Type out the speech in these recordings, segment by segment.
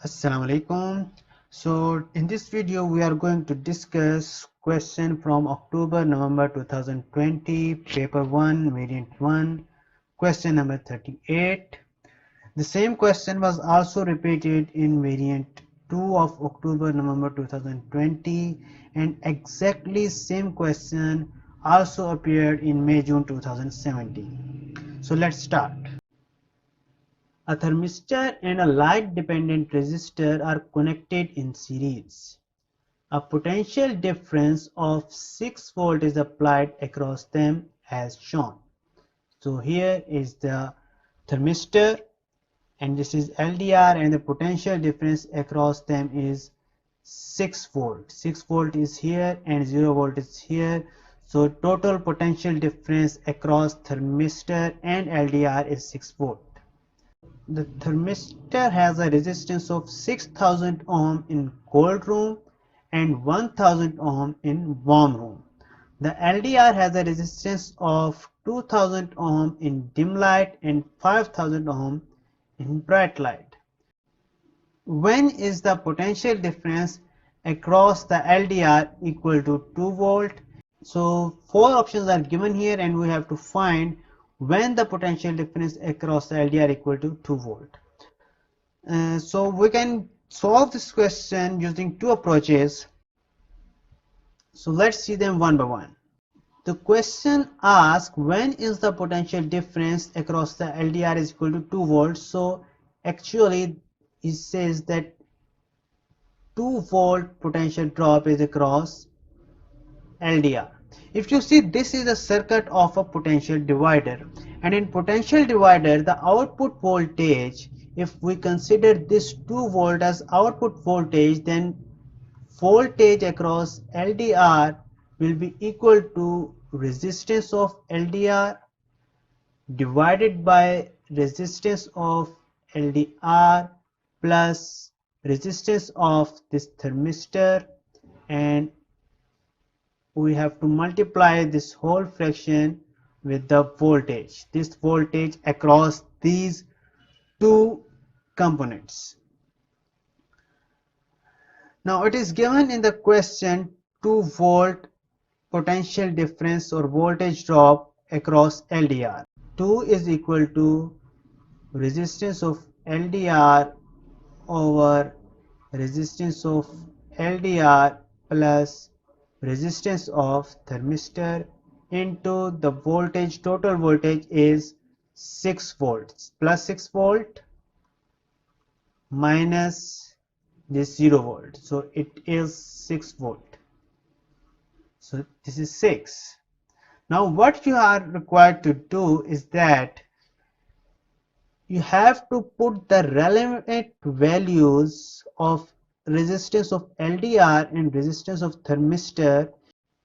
Assalamu alaikum. So in this video we are going to discuss question from October-November 2020, paper 1, variant 1, question number 38. The same question was also repeated in variant 2 of October-November 2020, and exactly same question also appeared in May-June 2017. So let's start. A thermistor and a light-dependent resistor are connected in series. A potential difference of 6 volt is applied across them as shown. So here is the thermistor and this is LDR, and the potential difference across them is 6 volt. 6 volt is here and 0 volt is here. So total potential difference across thermistor and LDR is 6 volt. The thermistor has a resistance of 6000 ohm in cold room and 1000 ohm in warm room. The LDR has a resistance of 2000 ohm in dim light and 5000 ohm in bright light. When is the potential difference across the LDR equal to 2 volt? So 4 options are given here and we have to find when the potential difference across the LDR equal to 2 volt. So we can solve this question using two approaches. So let's see them one by one. The question asks when is the potential difference across the LDR is equal to 2 volts. So actually it says that 2 volt potential drop is across LDR. If you see, this is a circuit of a potential divider, and in potential divider the output voltage, if we consider this 2 volt as output voltage, then voltage across LDR will be equal to resistance of LDR divided by resistance of LDR plus resistance of this thermistor, and we have to multiply this whole fraction with the voltage, this voltage across these two components. Now it is given in the question 2 volt potential difference or voltage drop across LDR. 2 is equal to resistance of LDR over resistance of LDR plus resistance of thermistor into the voltage. Total voltage is 6 volts plus 6 volt minus this 0 volt, so it is 6 volt. So this is 6. Now what you are required to do is that you have to put the relevant values of resistance of LDR and resistance of thermistor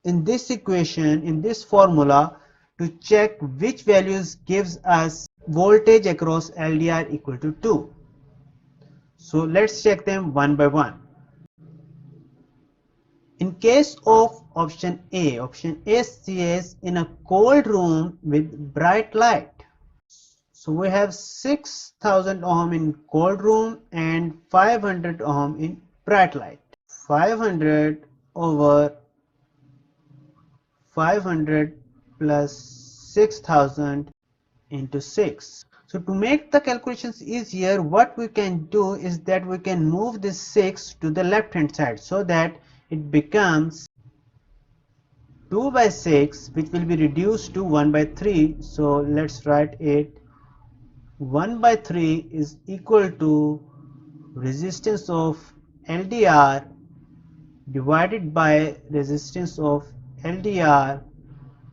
in this equation, in this formula, to check which values gives us voltage across LDR equal to 2. So let's check them one by one. In case of option A says in a cold room with bright light. So we have 6000 ohm in cold room and 500 ohm in bright light. 500 over 500 plus 6000 into 6. So to make the calculations easier, what we can do is that we can move this 6 to the left hand side so that it becomes 2 by 6, which will be reduced to 1 by 3. So let's write it. 1 by 3 is equal to resistance of LDR divided by resistance of LDR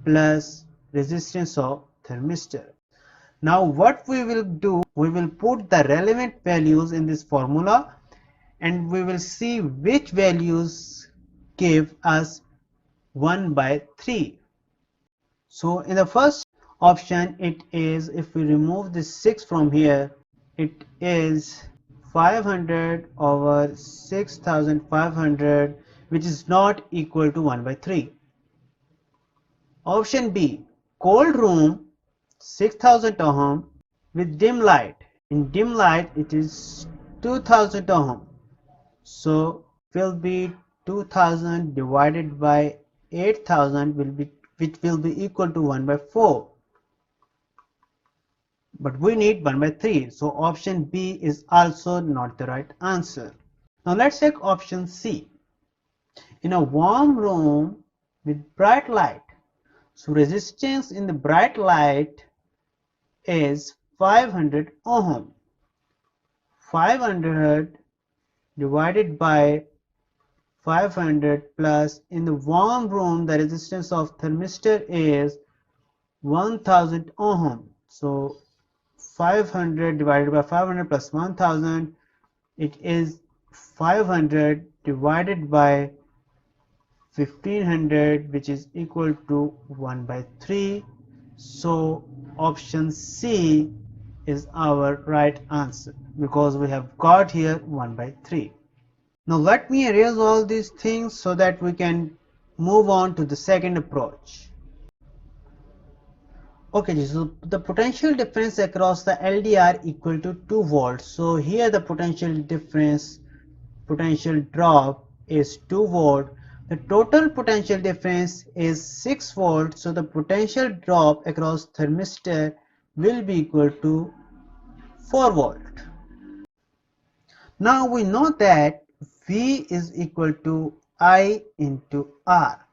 plus resistance of thermistor. Now what we will do, we will put the relevant values in this formula and we will see which values give us 1 by 3. So in the first option it is, if we remove this 6 from here, it is 500 over 6500, which is not equal to 1 by 3. Option B, cold room 6000 ohm with dim light. In dim light it is 2000 ohm. So will be 2000 divided by 8000 will be, which will be equal to 1 by 4. But we need 1 by 3. So option B is also not the right answer. Now let's take option C. In a warm room with bright light. So resistance in the bright light is 500 ohm. 500 divided by 500 plus, in the warm room the resistance of thermistor is 1000 ohm. So 500 divided by 500 plus 1000, it is 500 divided by 1500, which is equal to 1 by 3. So option C is our right answer because we have got here 1 by 3. Now let me erase all these things so that we can move on to the second approach. Okay, so the potential difference across the LDR equal to 2 volts. So here the potential difference, potential drop is 2 volt. The total potential difference is 6 volt. So the potential drop across thermistor will be equal to 4 volt. Now we know that V is equal to I into R.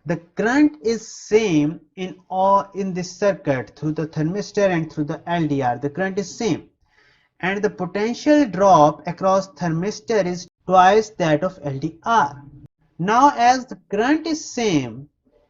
The current is same in this circuit through the thermistor and through the LDR. The current is same, and the potential drop across thermistor is twice that of LDR. Now as the current is same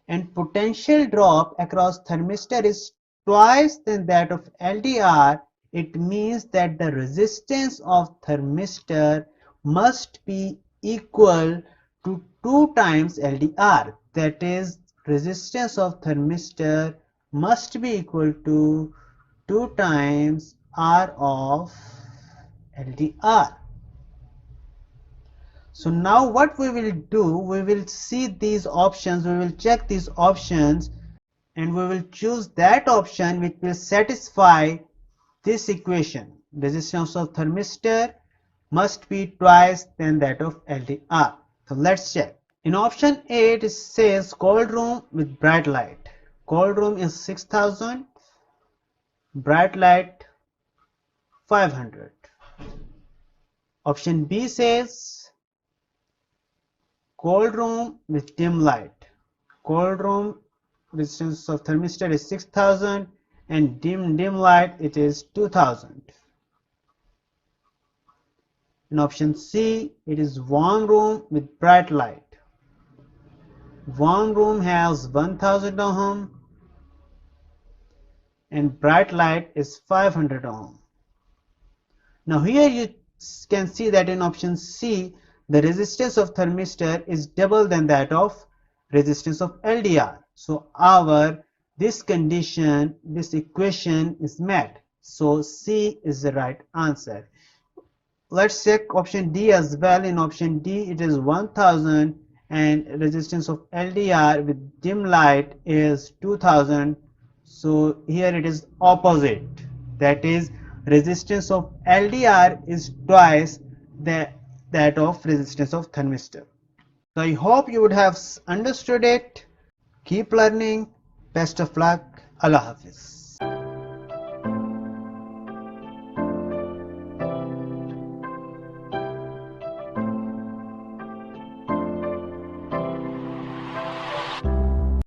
and potential drop across thermistor is twice than that of LDR, it means that the resistance of thermistor must be equal to 2 times LDR. That is, resistance of thermistor must be equal to 2 times R of LDR. So now what we will do, we will see these options, we will check these options, and we will choose that option which will satisfy this equation. Resistance of thermistor must be twice than that of LDR. So let's check. In option A it says cold room with bright light. Cold room is 6000, bright light 500. Option B says cold room with dim light. Cold room resistance of thermistor is 6000 and dim light it is 2000. In option C it is warm room with bright light. Warm room has 1000 ohm and bright light is 500 ohm. Now here you can see that in option C the resistance of thermistor is double than that of resistance of LDR. So this condition, this equation is met. So C is the right answer. Let's check option D as well. In option D it is 1000 and resistance of LDR with dim light is 2000. So here it is opposite. That is, resistance of LDR is twice that of resistance of thermistor. So I hope you would have understood it. Keep learning. Best of luck. Allah Hafiz.